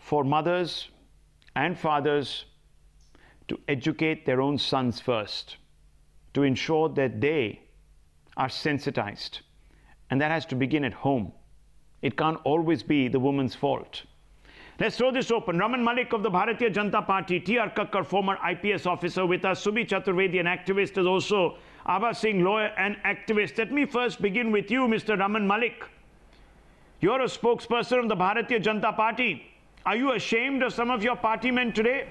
for mothers and fathers to educate their own sons first, to ensure that they are sensitized. And that has to begin at home. It can't always be the woman's fault. Let's throw this open. Raman Malik of the Bharatiya Janata Party, T.R. Kakkar, former IPS officer with us, Subhi Chaturvedi, an activist, is also Abha Singh, lawyer and activist. Let me first begin with you, Mr. Raman Malik. You're a spokesperson of the Bharatiya Janata Party. Are you ashamed of some of your party men today?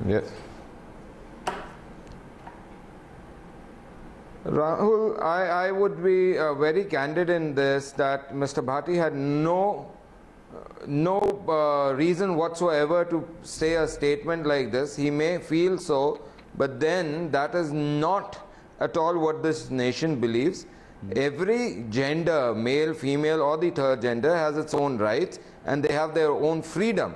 Yes. Rahul, I would be very candid in this, that Mr. Bhati had no reason whatsoever to say a statement like this. He may feel so, but then that is not at all what this nation believes. Every gender, male, female or the third gender, has its own rights and they have their own freedom.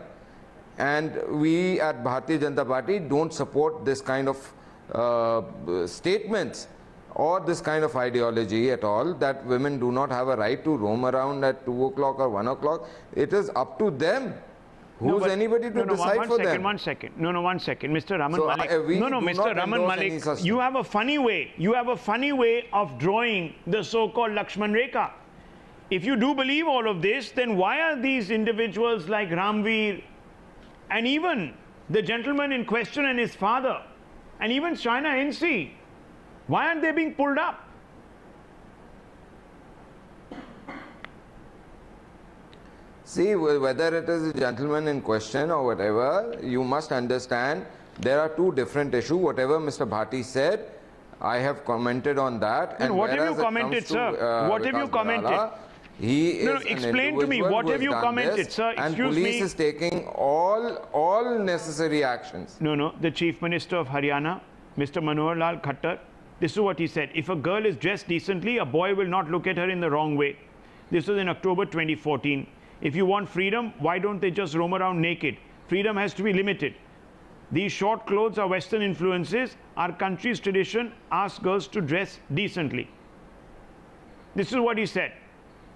And we at Bharatiya Janata Party don't support this kind of statements or this kind of ideology at all, that women do not have a right to roam around at 2 o'clock or 1 o'clock. It is up to them. Who's anybody to decide for them? One second. One second. Mr. Raman Malik. Mr. Raman Malik, you have a funny way. You have a funny way of drawing the so-called Lakshman Rekha. If you do believe all of this, then why are these individuals like Ramveer and even the gentleman in question and his father and even China NC, why aren't they being pulled up? See, whether it is a gentleman in question or whatever, you must understand there are two different issues. Whatever Mr. Bhati said, I have commented on that. And what have you commented, sir? What have you commented? He is explain to me, what have you commented, sir? And police is taking all necessary actions. The Chief Minister of Haryana, Mr. Manohar Lal Khattar, this is what he said. If a girl is dressed decently, a boy will not look at her in the wrong way. This was in October 2014. If you want freedom, why don't they just roam around naked? Freedom has to be limited. These short clothes are Western influences. Our country's tradition asks girls to dress decently. This is what he said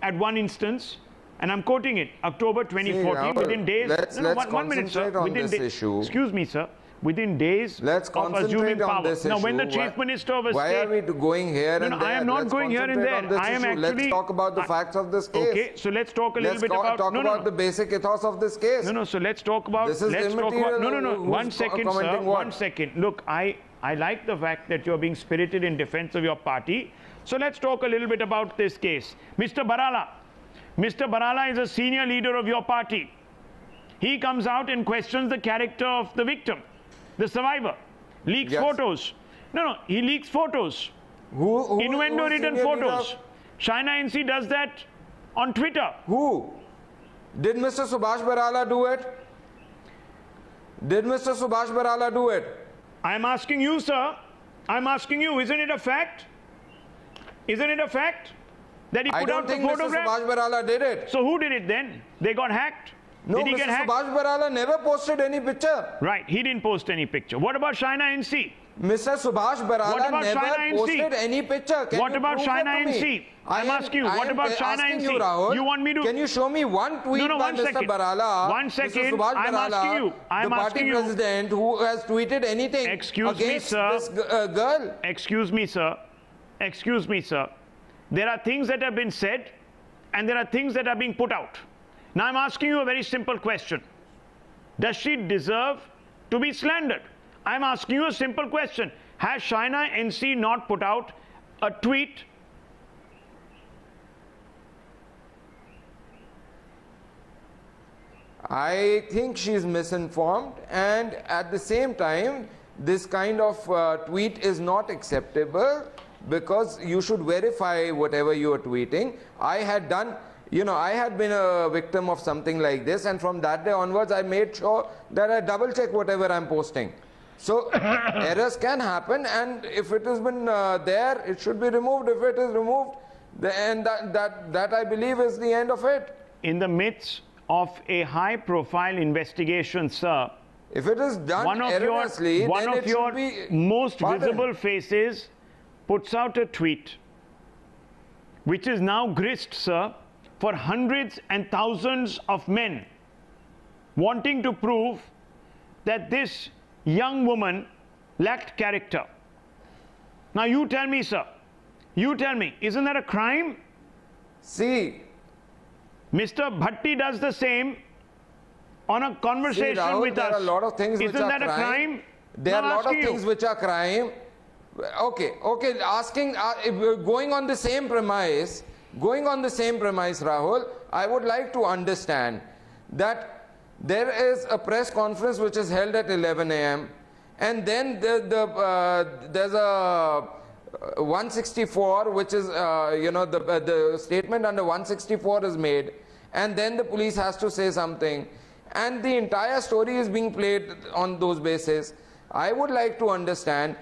at one instance, and I'm quoting it, October 2014, within days... Let's concentrate on this issue. Excuse me, sir. Within days of assuming power. Now, when the Chief Minister of a state... Why are we going here and there? I am not going here and there. I am actually... Let's talk about the facts of this case. Okay, so let's talk a little bit about... Talk about the basic ethos of this case. So let's talk about... This is immaterial. One second, sir. One second. Look, I like the fact that you're being spirited in defense of your party. So let's talk a little bit about this case. Mr. Barala. Mr. Barala is a senior leader of your party. He comes out and questions the character of the victim, the survivor. Leaks photos. He leaks photos. Innuendo written photos. China NC does that on Twitter. Who? Did Mr. Subhash Barala do it? Did Mr. Subhash Barala do it? I'm asking you, sir. I'm asking you, isn't it a fact? Isn't it a fact that he put out the photograph? I don't think Mr. Subhash Barala did it. So who did it then? They got hacked? No, Mr. Subhash Barala never posted any picture. Right, he didn't post any picture. What about China NC? Mr. Subhash Barala never posted any picture. What about China NC? I'm asking you, what about China NC? You want me to... Can you show me one tweet by Mr. Barala? One second, Mr. Subhash I'm Barala, asking you. The party president who has tweeted anything against this girl? Excuse me, sir. Excuse me, sir. There are things that have been said and there are things that are being put out. Now I'm asking you a very simple question. Does she deserve to be slandered? I'm asking you a simple question. Has China NC not put out a tweet? I think she's misinformed, and at the same time, this kind of tweet is not acceptable, because you should verify whatever you are tweeting. I had done, I had been a victim of something like this, and from that day onwards, I made sure that I double check whatever I'm posting. So errors can happen, and if it has been there, it should be removed. If it is removed, then that I believe is the end of it. In the midst of a high-profile investigation, sir, if it is done erroneously, one of your most visible faces puts out a tweet which is now grist, sir, for hundreds and thousands of men wanting to prove that this young woman lacked character. Now you tell me, sir, you tell me, isn't that a crime? See, Mr. Bhatti does the same on a conversation Rahul, with there us. are a lot of things which Isn't are that a crime? There are a lot of things which are crime. Okay, going on the same premise, Rahul, I would like to understand that there is a press conference which is held at 11 a.m. and then there's a 164, which is, the statement under 164 is made, and then the police has to say something, and the entire story is being played on those bases. I would like to understand,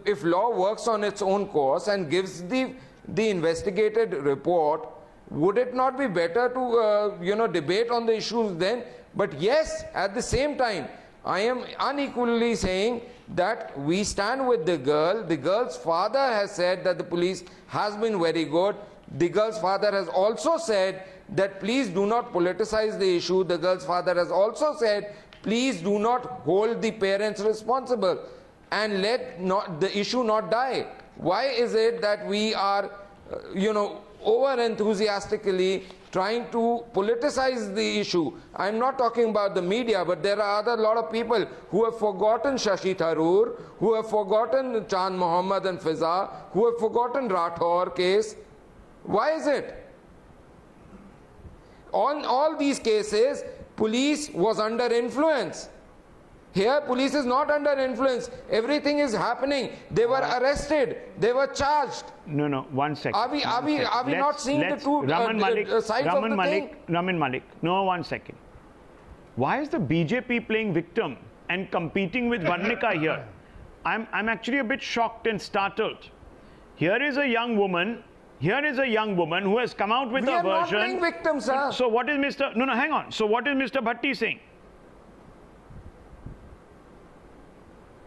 if law works on its own course and gives the investigated report, would it not be better to debate on the issues then? But yes, at the same time, I am unequally saying that we stand with the girl. The girl's father has said that the police has been very good. The girl's father has also said that please do not politicize the issue. The girl's father has also said please do not hold the parents responsible and let the issue not die. Why is it that we are over enthusiastically trying to politicize the issue? I'm not talking about the media, but there are a lot of people who have forgotten Shashi Tharoor, who have forgotten Chand Mohammed and Fiza, who have forgotten Rathore case. Why is it? On all these cases, police was under influence. Here, police is not under influence. Everything is happening. They were arrested. They were charged. No, 1 second. Are we not seeing the two sides of the thing? Raman Malik, no, 1 second. Why is the BJP playing victim and competing with Varnika here? I'm actually a bit shocked and startled. Here is a young woman who has come out with a version. We are not playing victim, sir. So what is Mr. No, hang on. So what is Mr. Bhatti saying?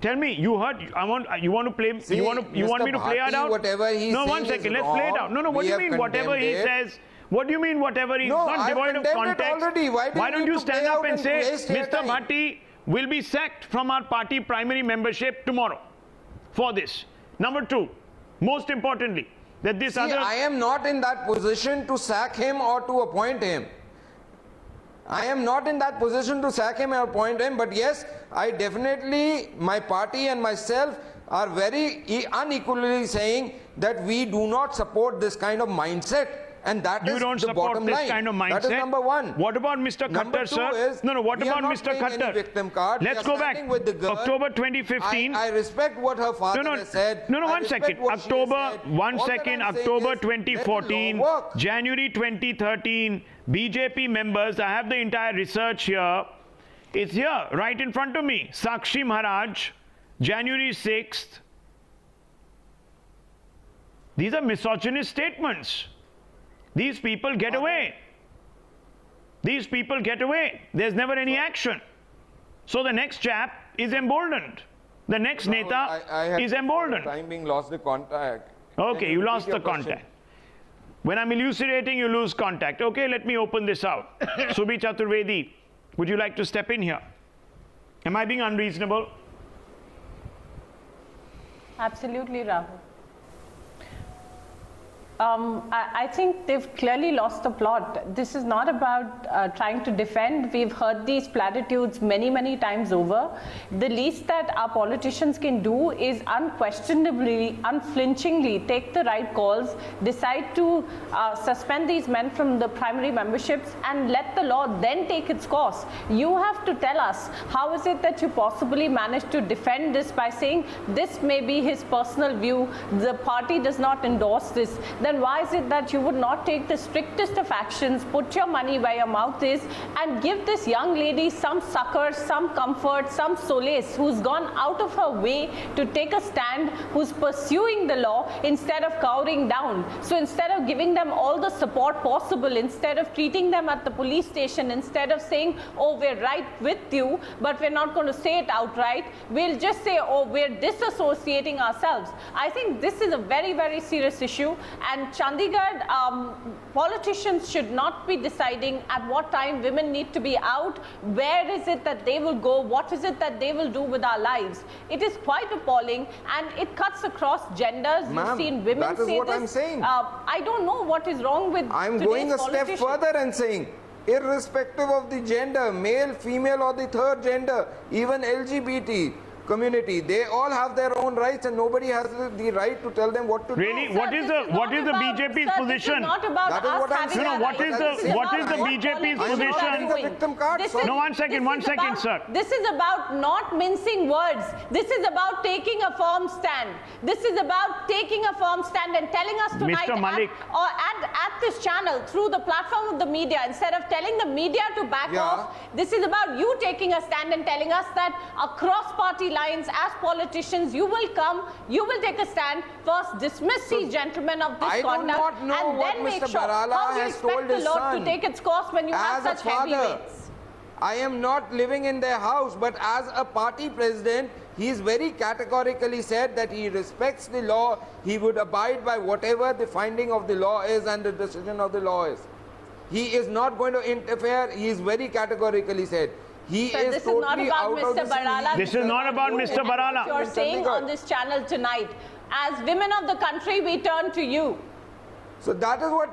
Tell me, you heard, you want to play, See, you want me to play it out? Whatever he's no, 1 second, let's play it out. No, what do you mean whatever he says? What do you mean whatever he's not devoid of context? Why don't you stand up and say, Mr. Bhatti will be sacked from our party primary membership tomorrow for this. Number 2, most importantly, that this other... I am not in that position to sack him or to appoint him. I am not in that position to sack him or appoint him, but yes, I definitely, my party and myself are very unequally saying that we do not support this kind of mindset, and that is the bottom line. You don't support this kind of mindset? That is number one. What about Mr. Khattar, sir? What about Mr. Khattar? Let's go back. October 2015. I respect what her father has said. No, 1 second. October 2014, January 2013, BJP members, I have the entire research here. It's here, right in front of me. Sakshi Maharaj, January 6th. These are misogynist statements. These people get away. These people get away. There's never any action. So the next chap is emboldened. The next Neta is emboldened. Time being lost the contact. Okay, you lost the contact. When I'm elucidating, you lose contact. Okay, let me open this out. Subhi Chaturvedi, would you like to step in here? Am I being unreasonable? Absolutely, Rahul. I think they've clearly lost the plot. This is not about trying to defend. We've heard these platitudes many, many times over. The least that our politicians can do is unquestionably, unflinchingly take the right calls, decide to suspend these men from the primary memberships and let the law then take its course. You have to tell us, how is it that you possibly managed to defend this by saying this may be his personal view, the party does not endorse this? Then why is it that you would not take the strictest of actions, put your money where your mouth is, and give this young lady some succor, some comfort, some solace, who's gone out of her way to take a stand, who's pursuing the law instead of cowering down? So instead of giving them all the support possible, instead of treating them at the police station, instead of saying, oh, we're right with you, but we're not going to say it outright, we'll just say, oh, we're disassociating ourselves. I think this is a very, very serious issue. And Chandigarh, Politicians should not be deciding at what time women need to be out, where is it that they will go, what is it that they will do with our lives. It is quite appalling, and it cuts across genders. You've seen women that is say what this. I'm saying. I don't know what is wrong with I'm going a step further and saying, irrespective of the gender, male, female or the third gender, even LGBT community, they all have their own rights, and nobody has the right to tell them what to do. Really? What is the BJP's position? Not about That is us what I'm having saying. a What is the BJP's position? No, 1 second, sir. This is about not mincing words. This is about taking a firm stand. This is about taking a firm stand and telling us tonight Mr. Malik. at this channel, through the platform of the media, instead of telling the media to back off, this is about you taking a stand and telling us that across party lines, as politicians, you will come, you will take a stand, first dismiss these gentlemen of this conduct, and then make sure. How do you expect the law to take its course when you have such heavyweights? I am not living in their house, but as a party president, he's very categorically said that he respects the law, he would abide by whatever the finding of the law is and the decision of the law is. He is not going to interfere, he is very categorically said. He is this totally is not about out Mr. of Barala. This is not about Mr. Barala. You're saying on this channel tonight, as women of the country, we turn to you. So that is what.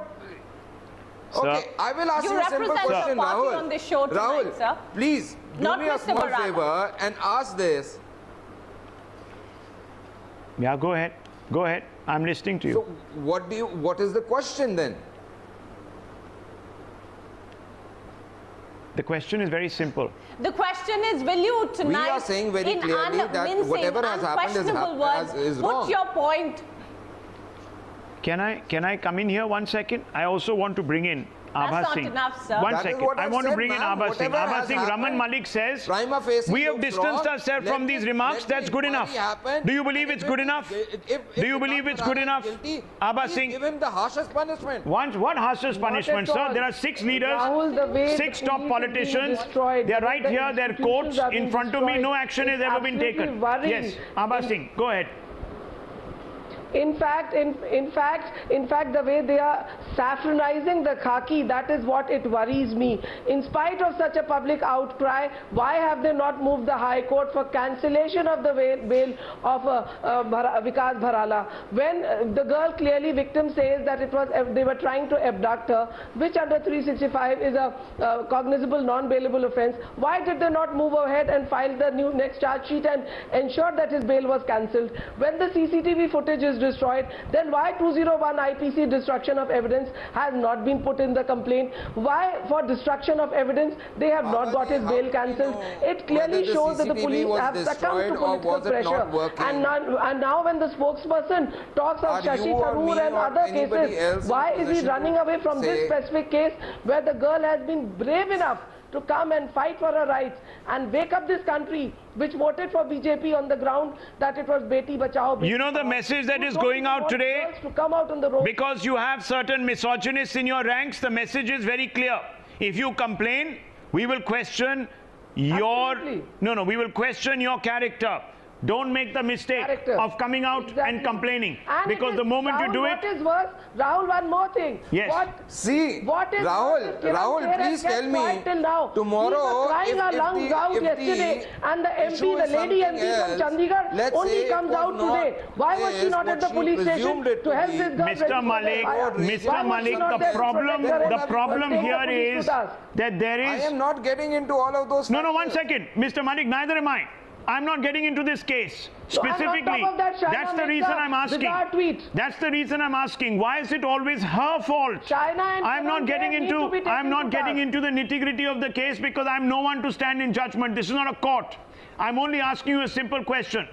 Okay, Sir. I will ask you a simple represent question, your party Rahul. on this show tonight, Rahul, sir. please do Not me a Mr. small Barala. favor and ask this. Yeah, go ahead. Go ahead. I'm listening to you. So what is the question then? The question is very simple. The question is, will you tonight, We are saying very in clearly that whatever has happened is wrong. put your point? Can I come in here 1 second? I also want to bring in Abha That's not Singh. enough, sir. One That is second. what I I've want to said, bring in ma'am. Abha Singh. Whatever Abha has Singh, Raman happened, Malik says, prima facie we have looks distanced wrong. ourselves Let from the- these remarks. let the That's good enough. inquiry happen. Do you believe it's good enough? Do you believe it's good enough? Abha Please Singh, give him the harshest punishment. what harshest punishment, sir? all. There are 6 leaders, Rahul, the way 6 the top police are being politicians. destroyed, They are the way right the here, their institutions courts are in being front of me. No destroyed action has is ever been absolutely taken. worrying. Yes, Abha Singh, go ahead. In fact, the way they are saffronizing the khaki, that is what it worries me. In spite of such a public outcry, why have they not moved the High Court for cancellation of the bail of Vikas Bharala? When the girl clearly, victim says that it was they were trying to abduct her, which under 365 is a cognizable non-bailable offence. Why did they not move ahead and file the next charge sheet and ensure that his bail was cancelled? When the CCTV footage is destroyed, then why 201 IPC destruction of evidence has not been put in the complaint? Why for destruction of evidence they have not got his bail cancelled? It clearly shows that the police have succumbed to political pressure. And now when the spokesperson talks of Shashi Tharoor and other cases, why is he running away from this specific case where the girl has been brave enough to come and fight for her rights and wake up this country which voted for BJP on the ground that it was Beti Bachao. You know the message that is going out today? To come out on the road. Because you have certain misogynists in your ranks, the message is very clear. If you complain, we will question your... Absolutely. No, we will question your character. Don't make the mistake of coming out and complaining. And because the moment Rahul, you do it... What is worse? Rahul, one more thing. Yes. Rahul, please tell me, tomorrow, crying her lungs out yesterday, and the MP, the lady MP from Chandigarh, only comes out today. Why was she not at the police station to help this girl? Mr. Malik, the problem here is that there is... I am not getting into all of those... No, 1 second. Mr. Malik, neither am I. I'm not getting into this case specifically. That's the reason I'm asking. That's the reason I'm asking. Why is it always her fault? I'm not getting into the nitty-gritty of the case because I'm no one to stand in judgment. This is not a court. I'm only asking you a simple question.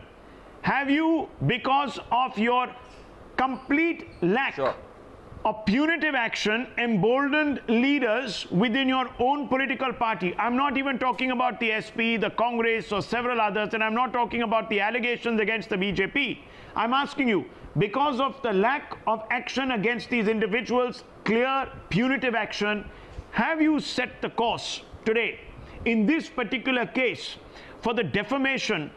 Have you, because of your complete lack of punitive action, emboldened leaders within your own political party? I'm not even talking about the SP, the Congress or several others, and I'm not talking about the allegations against the BJP. I'm asking you, because of the lack of action against these individuals, clear punitive action, have you set the course today in this particular case for the defamation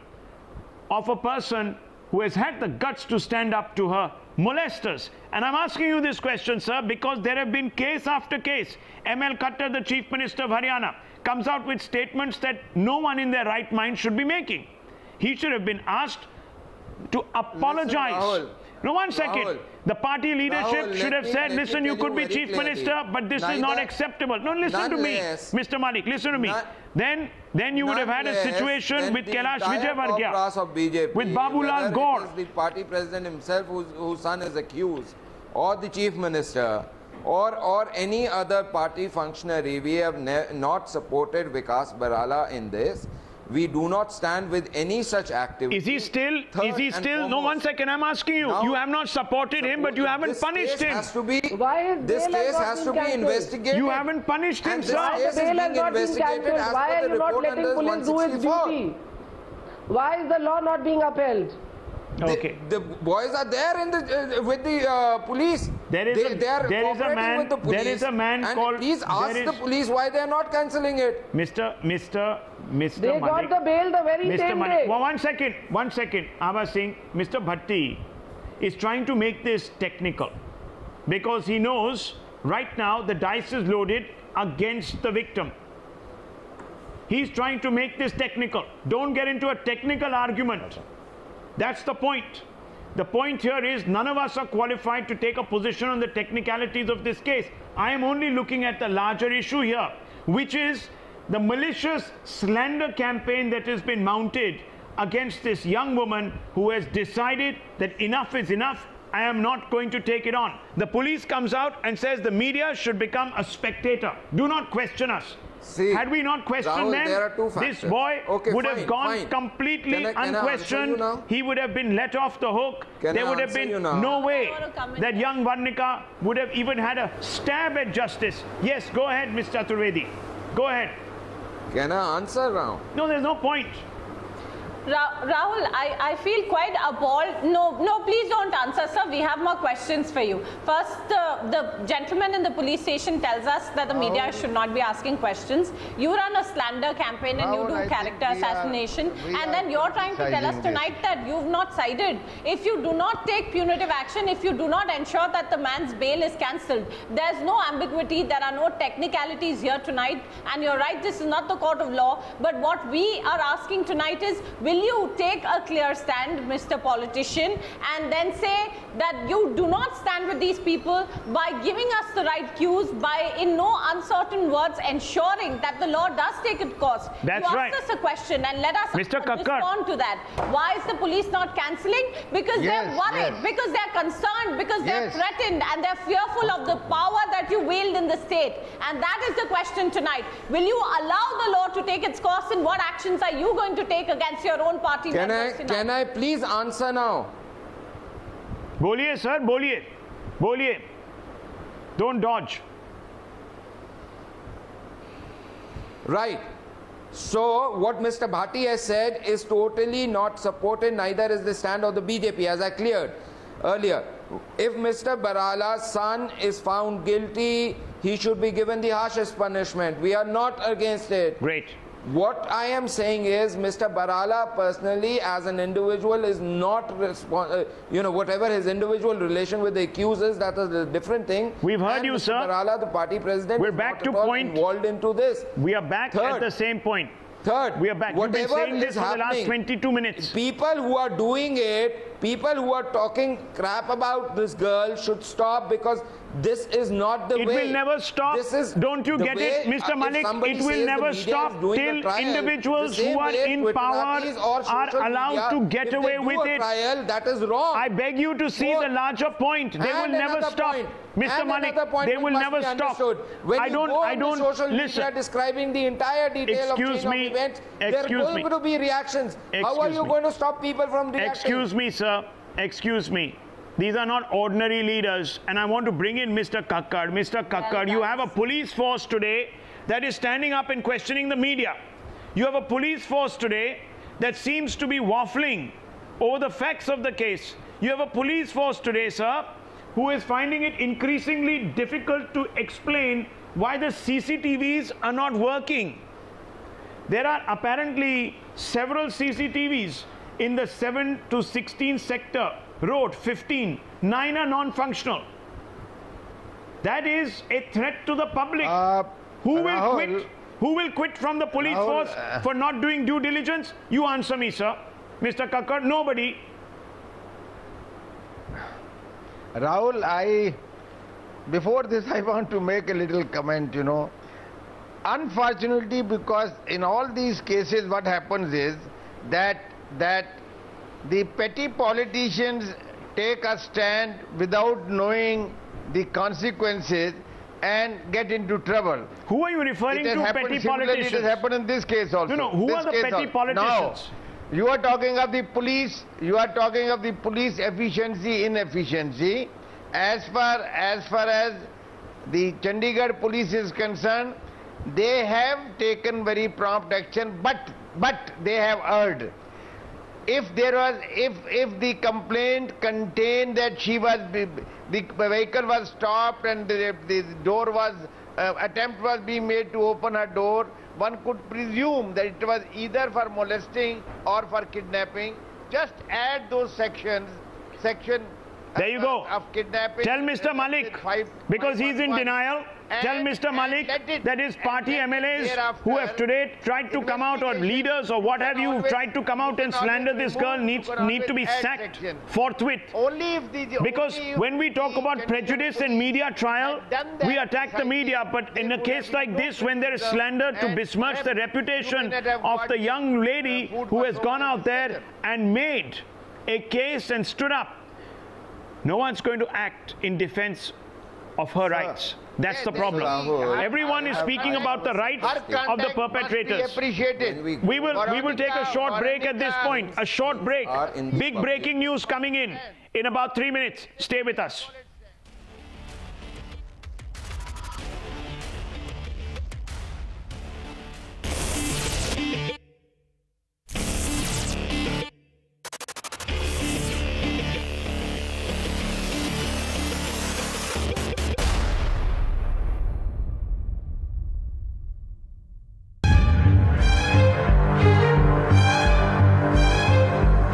of a person who has had the guts to stand up to her molesters. And I'm asking you this question, sir, because there have been case after case. M.L. Khattar, the Chief Minister of Haryana, comes out with statements that no one in their right mind should be making. He should have been asked to apologize. No, one second. Rahul, the party leadership should have said, listen, you could be Chief Minister, but this is not acceptable. No, listen to me, Mr. Malik, listen to me. Then you would have had a situation with Kailash Vijayvargiya, with Babulal Gaur. It is the party president himself whose son is accused, or the Chief Minister, or any other party functionary. We have not supported Vikas Barala in this. We do not stand with any such activity. Is he still, no, one second, I'm asking you. You have not supported him, but you haven't punished him. This case has to be investigated. You haven't punished him, sir. Why the bail has not been cancelled? Why are you not letting police do its duty? Why is the law not being upheld? Okay. The boys are there in the with the police. There is a man called. Please ask the police why they are not cancelling it. Mr. They got the bail the very same day. Well, one second. I was saying Mr. Bhatti is trying to make this technical because he knows right now the dice is loaded against the victim. He's trying to make this technical. Don't get into a technical argument. That's the point. The point here is none of us are qualified to take a position on the technicalities of this case. I am only looking at the larger issue here, which is the malicious slander campaign that has been mounted against this young woman who has decided that enough is enough. I am not going to take it on. The police comes out and says the media should become a spectator. Do not question us. See, had we not questioned Rahul, them, this boy would have gone completely unquestioned. He would have been let off the hook. There would have been no way that young Varnika would have even had a stab at justice. Yes, go ahead, Mr. Chaturvedi. Go ahead. Can I answer now? No, there's no point. Rahul, I feel quite appalled. No, please don't answer, sir. We have more questions for you. First, the gentleman in the police station tells us that the media should not be asking questions. You run a slander campaign and you do character assassination. And then you're trying to tell us tonight that you've not sided. If you do not take punitive action, if you do not ensure that the man's bail is cancelled, there's no ambiguity, there are no technicalities here tonight. And you're right, this is not the court of law. But what we are asking tonight is, will you take a clear stand, Mr. Politician, and then say that you do not stand with these people by giving us the right cues, by in no uncertain words ensuring that the law does take its course? That's right. You asked us a question and let us respond to that. Why is the police not cancelling? Because they're worried, because they're concerned, because they're threatened, and they're fearful of the power that you wield in the state. And that is the question tonight. Will you allow the law to take its course, and what actions are you going to take against your own party members tonight? Can I please answer now? Boliye, sir, boliye. Boliye. Don't dodge. Right. So what Mr. Bhatti has said is totally not supported, neither is the stand of the BJP, as I cleared earlier. If Mr. Barala's son is found guilty, he should be given the harshest punishment. We are not against it. Great. What I am saying is Mr. Barala personally as an individual is not whatever his individual relation with the accused is, that is a different thing. We've heard you, Mr. sir. Barala, the party president, we're is back not to at all point involved into this. We are back at the same point. Third, we are back. You've been saying this for the last 22 minutes. People who are doing it, people who are talking crap about this girl should stop, because this is not the way. It will never stop. Don't you get it, Mr. Malik? It will never stop till individuals who are in power are allowed to get away with it. That is wrong. I beg you to see the larger point. They will never stop. Mr. Malik, they will never stop. I don't social media describing the entire detail of events, there are going to be reactions. How are you going to stop people from reacting? Excuse me, sir. Excuse me. These are not ordinary leaders, and I want to bring in Mr. Khattar. Mr. Khattar, you have a police force today that is standing up and questioning the media. You have a police force today that seems to be waffling over the facts of the case. You have a police force today, sir, who is finding it increasingly difficult to explain why the CCTVs are not working. There are apparently several CCTVs in the 7 to 16 sector, road 15, 9 are non-functional. That is a threat to the public. Who will quit? Who will quit from the police force for not doing due diligence? You answer me, sir. Mr. Kakkar, nobody. Rahul, before this I want to make a little comment, you know. Unfortunately, because in all these cases what happens is that the petty politicians take a stand without knowing the consequences and get into trouble. Who are you referring to, petty politicians? It has happened in this case also. No, who are the petty politicians? Now, you are talking of the police, efficiency, inefficiency. As far as the Chandigarh police is concerned, they have taken very prompt action, but they have erred. If the complaint contained that the vehicle was stopped and the door was attempt was being made to open her door, one could presume that it was either for molesting or for kidnapping. Just add those section there you go. Of kidnapping. Tell Mr. Malik, because he's in denial, tell Mr. Malik that his party MLAs who have today tried to come out, or leaders or what have you, tried to come out and slander this girl need to be sacked forthwith. Because when we talk about prejudice and media trial, we attack the media, but in a case like this, when there is slander to besmirch the reputation of the young lady who has gone out there and made a case and stood up, no one's going to act in defense of her rights. That's the problem. Everyone is speaking about the rights of the perpetrators. We will take a short break at this point. A short break. Big breaking news coming in about 3 minutes. Stay with us.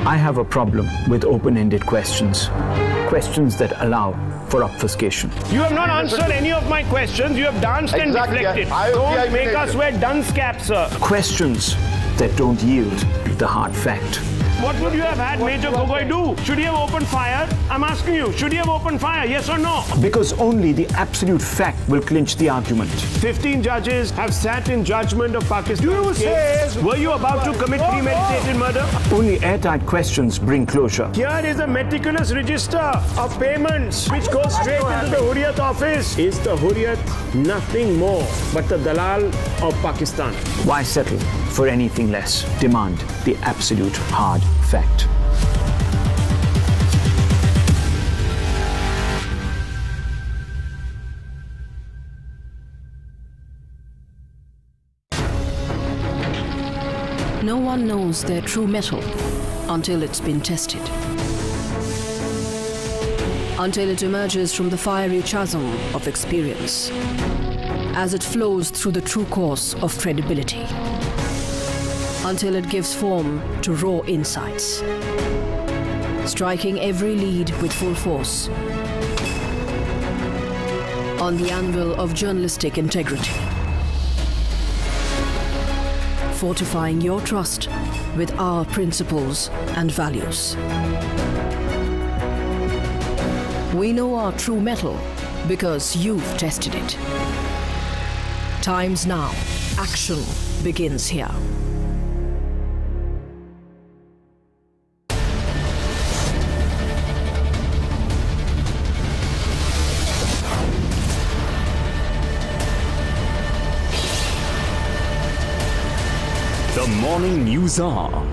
I have a problem with open-ended questions. Questions that allow for obfuscation. You have not answered any of my questions. You have danced and deflected. Don't make us wear dunce caps, sir. Questions that don't yield the hard fact. What would you have had Major Gogoi do? Should he have opened fire? I'm asking you, should he have opened fire, yes or no? Because only the absolute fact will clinch the argument. 15 judges have sat in judgment of Pakistan. Were you about to commit premeditated murder? Only airtight questions bring closure. Here is a meticulous register of payments which goes straight into the Hurriyat office. Is the Hurriyat nothing more but the Dalal of Pakistan? Why settle for anything less? Demand the absolute hard fact. No one knows their true metal until it's been tested. Until it emerges from the fiery chasm of experience, as it flows through the true course of credibility. Until it gives form to raw insights, striking every lead with full force on the anvil of journalistic integrity, fortifying your trust with our principles and values. We know our true metal because you've tested it. Time's now. Action begins here. The Morning News Hour.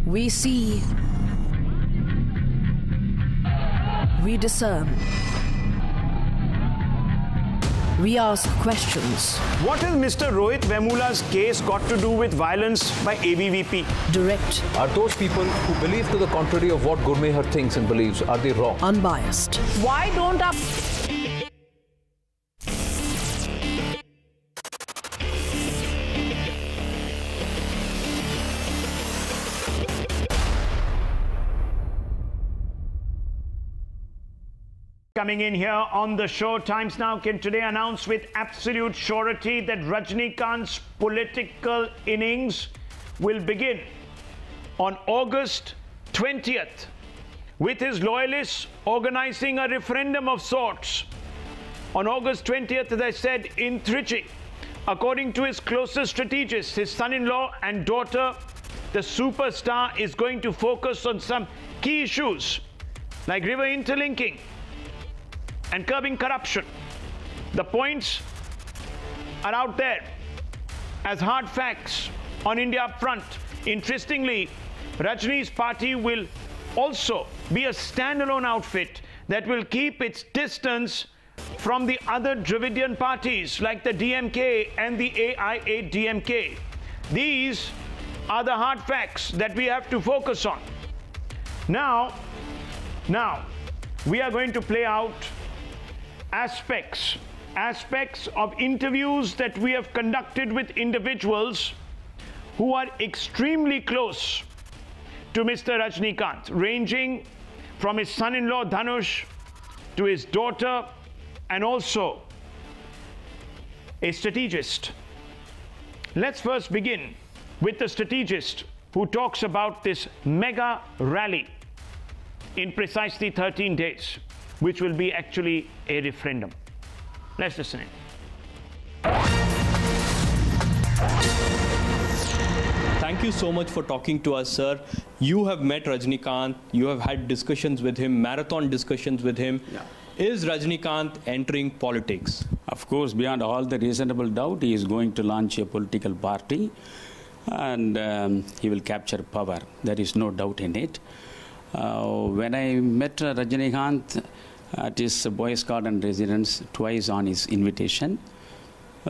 We see, we discern, we ask questions. What has Mr. Rohit Vemula's case got to do with violence by ABVP? Direct. Are those people who believe to the contrary of what Gurmehar thinks and believes, are they wrong? Unbiased. Why don't our... Coming in here on the show, Times Now can today announce with absolute surety that Rajinikanth's political innings will begin on August 20th, with his loyalists organizing a referendum of sorts. On August 20th, as I said, in Trichy, according to his closest strategist, his son-in-law and daughter, the superstar is going to focus on some key issues like river interlinking and curbing corruption. The points are out there as hard facts on India Upfront. Interestingly, Rajini's party will also be a standalone outfit that will keep its distance from the other Dravidian parties like the DMK and the AIADMK. These are the hard facts that we have to focus on. Now, we are going to play out aspects of interviews that we have conducted with individuals who are extremely close to Mr. Rajinikanth, ranging from his son-in-law Dhanush to his daughter and also a strategist. Let's first begin with the strategist who talks about this mega rally in precisely 13 days, which will be actually a referendum. Let's listen in. Thank you so much for talking to us, sir. You have met Rajinikanth, you have had discussions with him, marathon discussions with him. Yeah. Is Rajinikanth entering politics? Of course, beyond all the reasonable doubt, he is going to launch a political party and he will capture power. There is no doubt in it. When I met Rajinikanth at his Boys Garden residence twice on his invitation,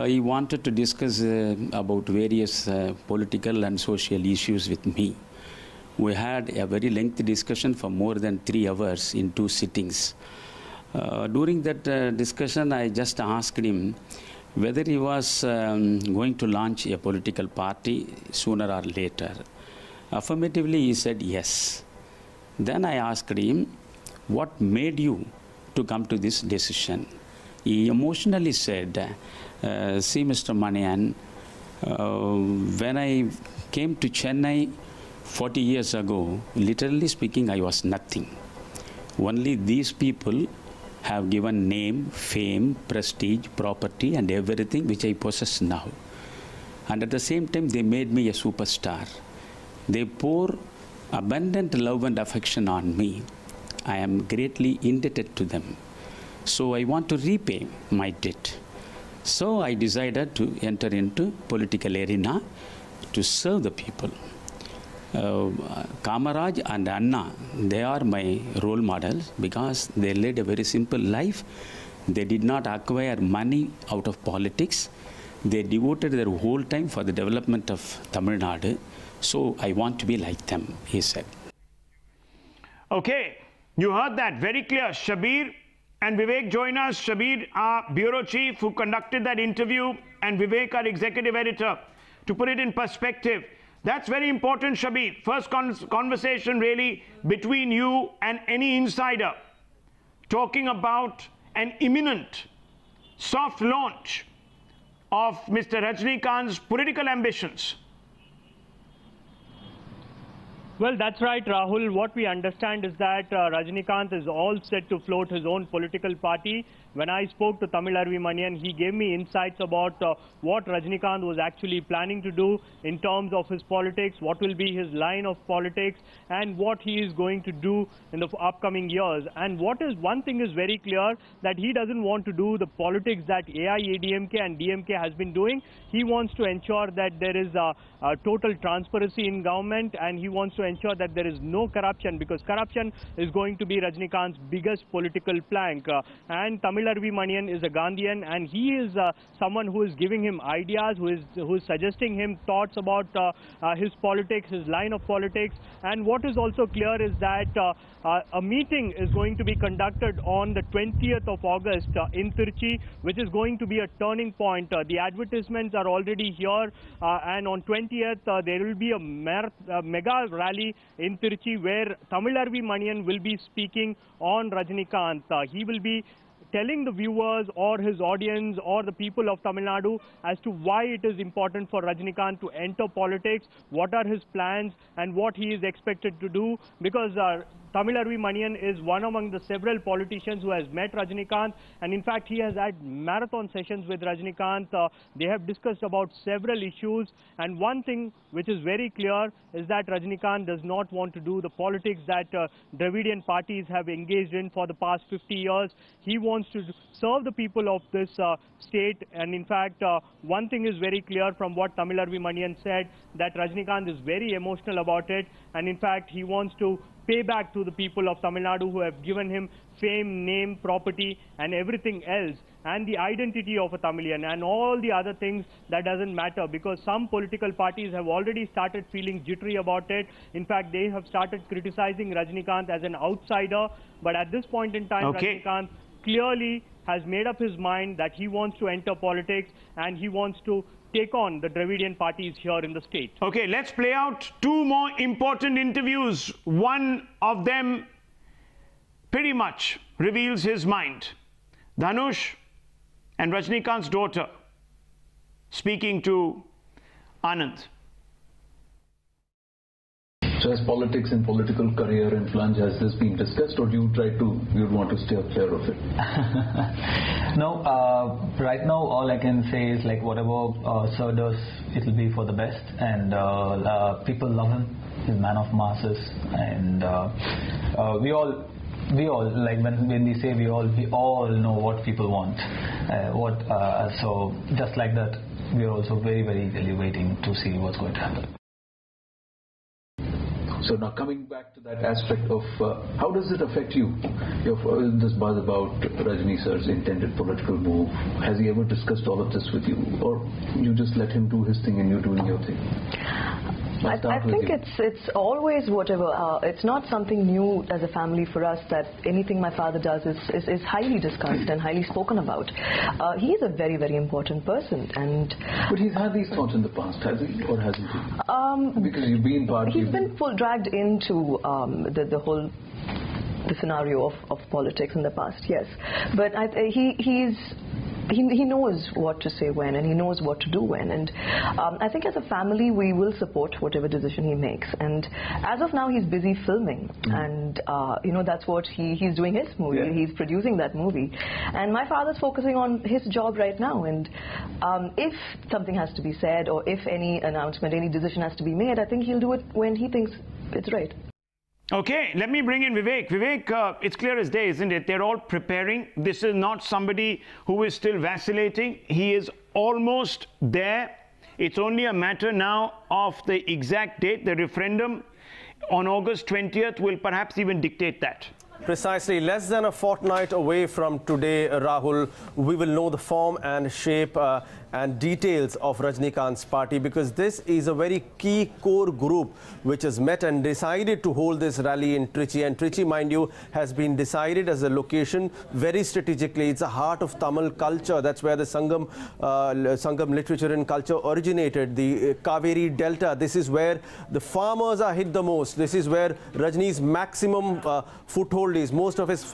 he wanted to discuss about various political and social issues with me. We had a very lengthy discussion for more than 3 hours in 2 sittings. During that discussion, I just asked him whether he was going to launch a political party sooner or later. Affirmatively, he said yes. Then I asked him, what made you to come to this decision? He emotionally said, see, Mr. Manian, when I came to Chennai 40 years ago, literally speaking, I was nothing. Only these people have given name, fame, prestige, property, and everything which I possess now. And at the same time, they made me a superstar. They pour abundant love and affection on me. I am greatly indebted to them. So I want to repay my debt. So I decided to enter into political arena to serve the people. Kamaraj and Anna, they are my role models because they led a very simple life. They did not acquire money out of politics. They devoted their whole time for the development of Tamil Nadu. So I want to be like them, he said. Okay, you heard that very clear. Shabir and Vivek join us. Shabir, our bureau chief who conducted that interview, and Vivek, our executive editor. To put it in perspective, that's very important, Shabir. First conversation really between you and any insider talking about an imminent soft launch of Mr. Rajinikanth's political ambitions. Well, that's right, Rahul. What we understand is that Rajinikanth is all set to float his own political party. When I spoke to Tamil Arvimanian, he gave me insights about what Rajinikanth was actually planning to do in terms of his politics, what will be his line of politics, and what he is going to do in the upcoming years. And one thing is very clear, that he doesn't want to do the politics that AIADMK and DMK has been doing. He wants to ensure that there is a total transparency in government, and he wants to ensure that there is no corruption, because corruption is going to be Rajinikanth's biggest political plank. And Tamil Tamil Manian is a Gandhian, and he is someone who is giving him ideas, who is suggesting him thoughts about his politics, his line of politics. And what is also clear is that a meeting is going to be conducted on the 20th of August in Trichy, which is going to be a turning point. The advertisements are already here, and on 20th there will be a mega rally in Trichy where Tamil Manian will be speaking on Rajinikanth. He will be telling the viewers or his audience or the people of Tamil Nadu as to why it is important for Rajinikanth to enter politics, what are his plans and what he is expected to do, because Tamil Manian is one among the several politicians who has met Rajinikanth, and in fact he has had marathon sessions with Rajinikanth. They have discussed about several issues, and one thing which is very clear is that Rajinikanth does not want to do the politics that Dravidian parties have engaged in for the past 50 years. He wants to serve the people of this state, and in fact one thing is very clear from what Tamil Manian said, that Rajinikanth is very emotional about it, and in fact he wants to pay back to the people of Tamil Nadu who have given him fame, name, property and everything else, and the identity of a Tamilian and all the other things that doesn't matter, because some political parties have already started feeling jittery about it. In fact, they have started criticizing Rajinikanth as an outsider, but at this point in time, Rajinikanth clearly has made up his mind that he wants to enter politics and he wants to take on the Dravidian parties here in the state. Okay, let's play out two more important interviews. One of them pretty much reveals his mind. Dhanush and Rajinikanth's daughter speaking to Anand. So has politics and political career and plunge, has this been discussed, or do you'd want to steer clear of it? No, right now all I can say is like whatever Sir does, it will be for the best, and people love him. He's a man of masses, and we all like when we say we all know what people want. So just like that, we are also very, very eagerly waiting to see what's going to happen. So now coming back to that aspect of how does it affect you? This buzz about Rajini sir's intended political move, has he ever discussed all of this with you, or you just let him do his thing and you doing your thing? I think it's always whatever. It's not something new as a family for us that anything my father does is highly discussed and highly spoken about. He is a very, very important person, and but he's had these thoughts in the past, has he, or hasn't he? Because you've been part. He's been dragged into the scenario of politics in the past, yes. But he knows what to say when, and he knows what to do when, and I think as a family we will support whatever decision he makes. And as of now he's busy filming, and that's what he's doing, his movie. Yeah. He's producing that movie, and my father's focusing on his job right now. And if something has to be said, or if any announcement, any decision has to be made, I think he'll do it when he thinks it's right. Okay, let me bring in Vivek. Vivek, it's clear as day, isn't it? They're all preparing. This is not somebody who is still vacillating. He is almost there. It's only a matter now of the exact date. The referendum on August 20th will perhaps even dictate that. Precisely. Less than a fortnight away from today, Rahul, we will know the form and shape and details of Rajinikanth's party, because this is a very key core group which has met and decided to hold this rally in Trichy. And Trichy, mind you, has been decided as a location very strategically. It's the heart of Tamil culture. That's where the Sangam literature and culture originated. The Kaveri Delta, this is where the farmers are hit the most. This is where Rajini's maximum foothold is. Most of his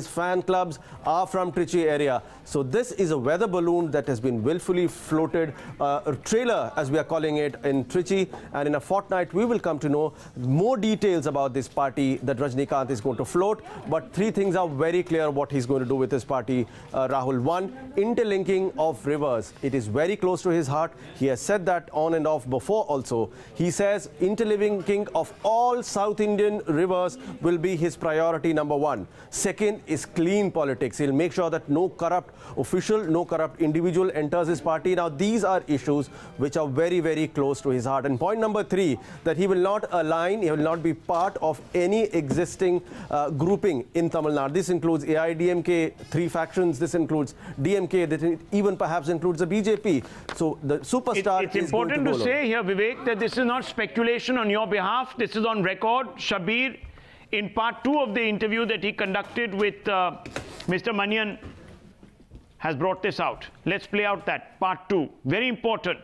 fan clubs are from Trichy area. So this is a weather balloon that has been willfully floated, a trailer as we are calling it, in Trichy, and in a fortnight we will come to know more details about this party that Rajinikanth is going to float. But three things are very clear what he's going to do with his party, Rahul. One, interlinking of rivers. It is very close to his heart. He has said that on and off before also. He says interlinking of all South Indian rivers will be his priority number one. Second is clean politics. He'll make sure that no corrupt official, no corrupt individual enters his party. party. Now, these are issues which are very, very close to his heart. And point number 3, that he will not align, he will not be part of any existing grouping in Tamil Nadu. This includes AIDMK, 3 factions. This includes DMK. That even perhaps includes the BJP. So the superstar It's important to say here, Vivek, that this is not speculation on your behalf. This is on record. Shabir, in part 2 of the interview that he conducted with Mr. Manian, has brought this out. Let's play out that part 2. Very important.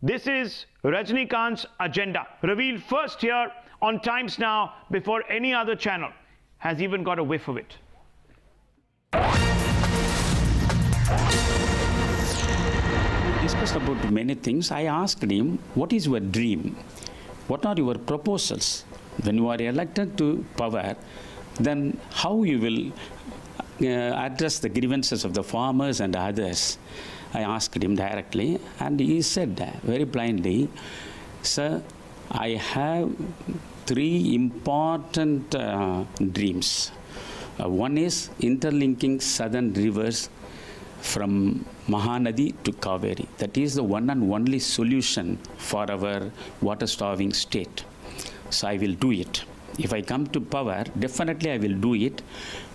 This is Rajinikanth's agenda, revealed first here on Times Now before any other channel has even got a whiff of it. We discussed about many things. I asked him, what is your dream? What are your proposals? When you are elected to power, then how you will address the grievances of the farmers and others? I asked him directly, and he said very plainly, sir, I have 3 important dreams. One is interlinking southern rivers from Mahanadi to Kaveri. That is the one and only solution for our water-starving state. So I will do it. If I come to power, definitely I will do it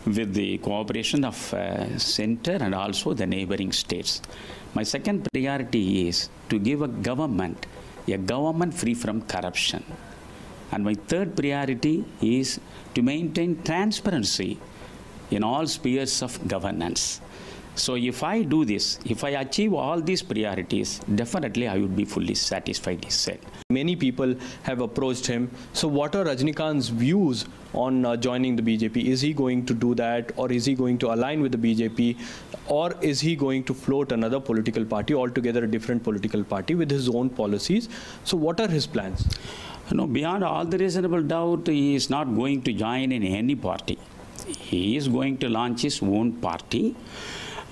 with the cooperation of center and also the neighboring states. My second priority is to give a government free from corruption. And my third priority is to maintain transparency in all spheres of governance. So if I do this, if I achieve all these priorities, definitely I would be fully satisfied, he said. Many people have approached him. So what are Rajinikanth's views on joining the BJP? Is he going to do that, or is he going to align with the BJP, or is he going to float another political party, altogether a different political party with his own policies? So what are his plans? No, beyond all the reasonable doubt, he is not going to join in any party. He is going to launch his own party.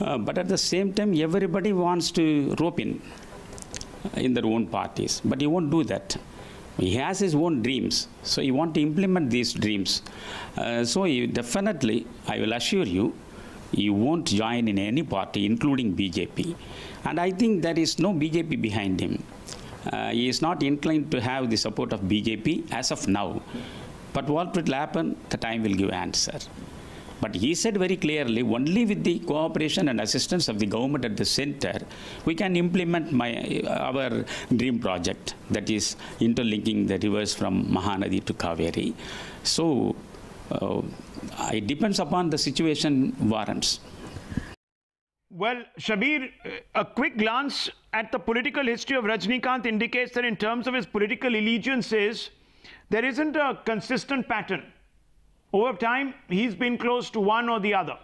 But at the same time, everybody wants to rope in their own parties. But he won't do that. He has his own dreams. So he wants to implement these dreams. So he definitely, I will assure you, he won't join in any party, including BJP. And I think there is no BJP behind him. He is not inclined to have the support of BJP as of now. But what will happen, the time will give answer. But he said very clearly, only with the cooperation and assistance of the government at the center, we can implement our dream project, that is interlinking the rivers from Mahanadi to Kaveri. So it depends upon the situation warrants. Well, Shabir, a quick glance at the political history of Rajinikanth indicates that in terms of his political allegiances, there isn't a consistent pattern. Over time, he's been close to one or the other.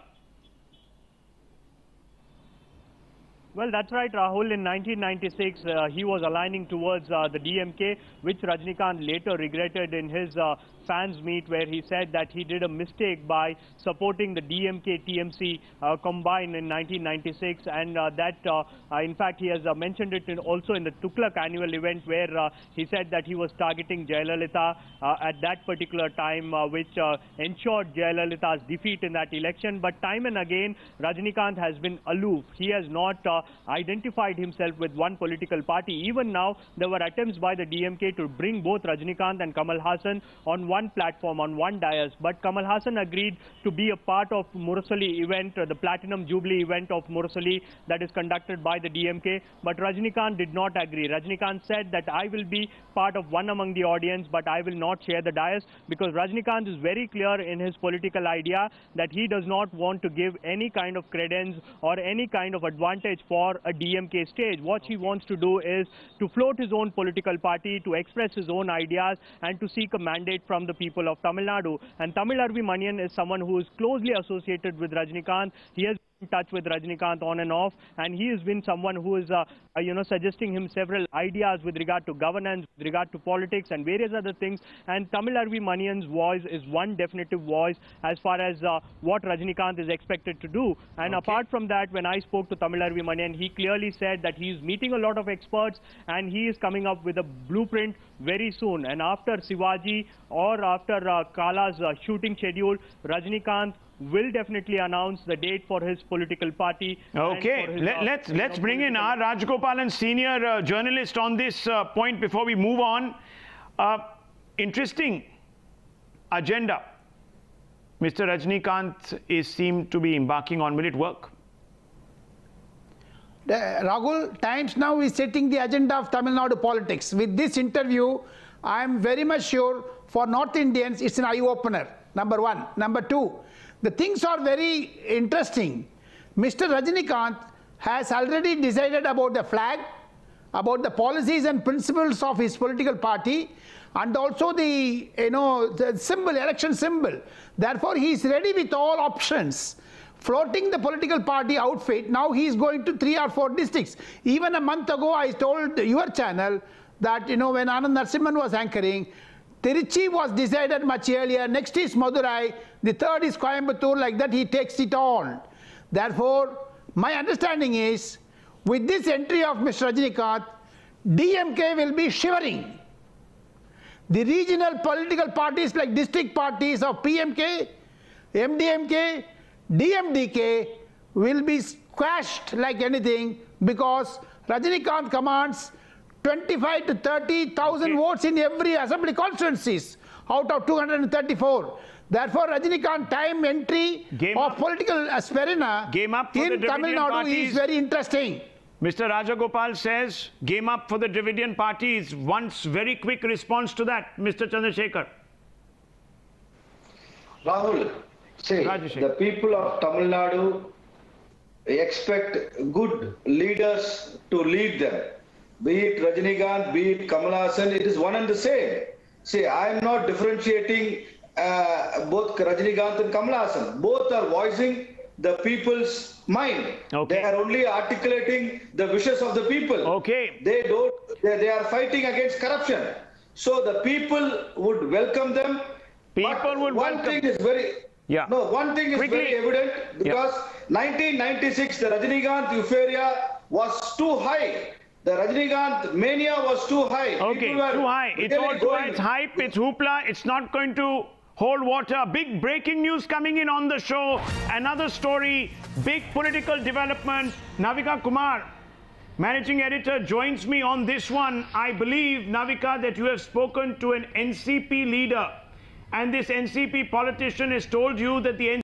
Well, that's right, Rahul. In 1996, he was aligning towards the DMK, which Rajinikanth later regretted in his fans meet, where he said that he did a mistake by supporting the DMK-TMC combine in 1996, and that in fact he has mentioned it also in the Tughlaq annual event, where he said that he was targeting Jayalalitha at that particular time, which ensured Jayalalitha's defeat in that election. But time and again, Rajinikanth has been aloof. He has not identified himself with one political party. Even now, there were attempts by the DMK to bring both Rajinikanth and Kamal Haasan on one platform, on one dais, but Kamal Haasan agreed to be a part of Murasali event, the Platinum Jubilee event of Murasali that is conducted by the DMK, but Rajinikanth did not agree. Rajinikanth said that I will be part of one among the audience, but I will not share the dais, because Rajinikanth is very clear in his political idea that he does not want to give any kind of credence or any kind of advantage for a DMK stage. What he wants to do is to float his own political party, to express his own ideas, and to seek a mandate from the people of Tamil Nadu. And Tamil Manian is someone who is closely associated with Rajinikanth. He has in touch with Rajinikanth on and off, and he has been someone who is suggesting him several ideas with regard to governance, with regard to politics and various other things. And Tamil Manian's voice is one definitive voice as far as what Rajinikanth is expected to do. And apart from that, when I spoke to Tamil Manian, he clearly said that he is meeting a lot of experts and he is coming up with a blueprint very soon. And after Shivaji or after Kala's shooting schedule, Rajinikanth will definitely announce the date for his political party. Okay, let's bring in our Rajgopalan, senior journalist, on this point before we move on. Interesting agenda Mr. Rajinikanth is seemed to be embarking on. Will it work? Rahul, Times Now is setting the agenda of Tamil Nadu politics. With this interview, I am very much sure for North Indians it's an eye-opener, number one. Number two, the things are very interesting. Mr. Rajinikanth has already decided about the flag, about the policies and principles of his political party, and also the, the symbol, election symbol. Therefore, he is ready with all options. Floating the political party outfit, now he is going to 3 or 4 districts. Even a month ago, I told your channel that, when Anand Narasimhan was anchoring, Tiruchi was decided much earlier, next is Madurai, the third is Coimbatore, like that he takes it all. Therefore, my understanding is, with this entry of Mr. Rajinikanth, DMK will be shivering. The regional political parties like district parties of PMK, MDMK, DMDK will be squashed like anything, because Rajinikanth commands 25 to 30,000 votes in every assembly constituencies out of 234. Therefore, Rajinikanth time entry of political aspirina in Tamil Nadu is very interesting. Mr. Rajagopal says game up for the Dravidian parties. Wants very quick response to that, Mr. Chandrasekhar. Rahul, see, the people of Tamil Nadu expect good leaders to lead them. Be it Rajinikanth, be it Kamal Haasan, it is one and the same. See, I am not differentiating both Rajinikanth and Kamal Haasan. Both are voicing the people's mind. They are only articulating the wishes of the people. They are fighting against corruption. So the people would welcome them. One thing is very evident, because 1996 the Rajinikanth euphoria was too high. The Rajinikanth mania was too high. Too high. It's all too high. It's hype, it's hoopla. It's not going to hold water. Big breaking news coming in on the show. Another story, big political development. Navika Kumar, managing editor, joins me on this one. I believe, Navika, that you have spoken to an NCP leader, and this NCP politician has told you that the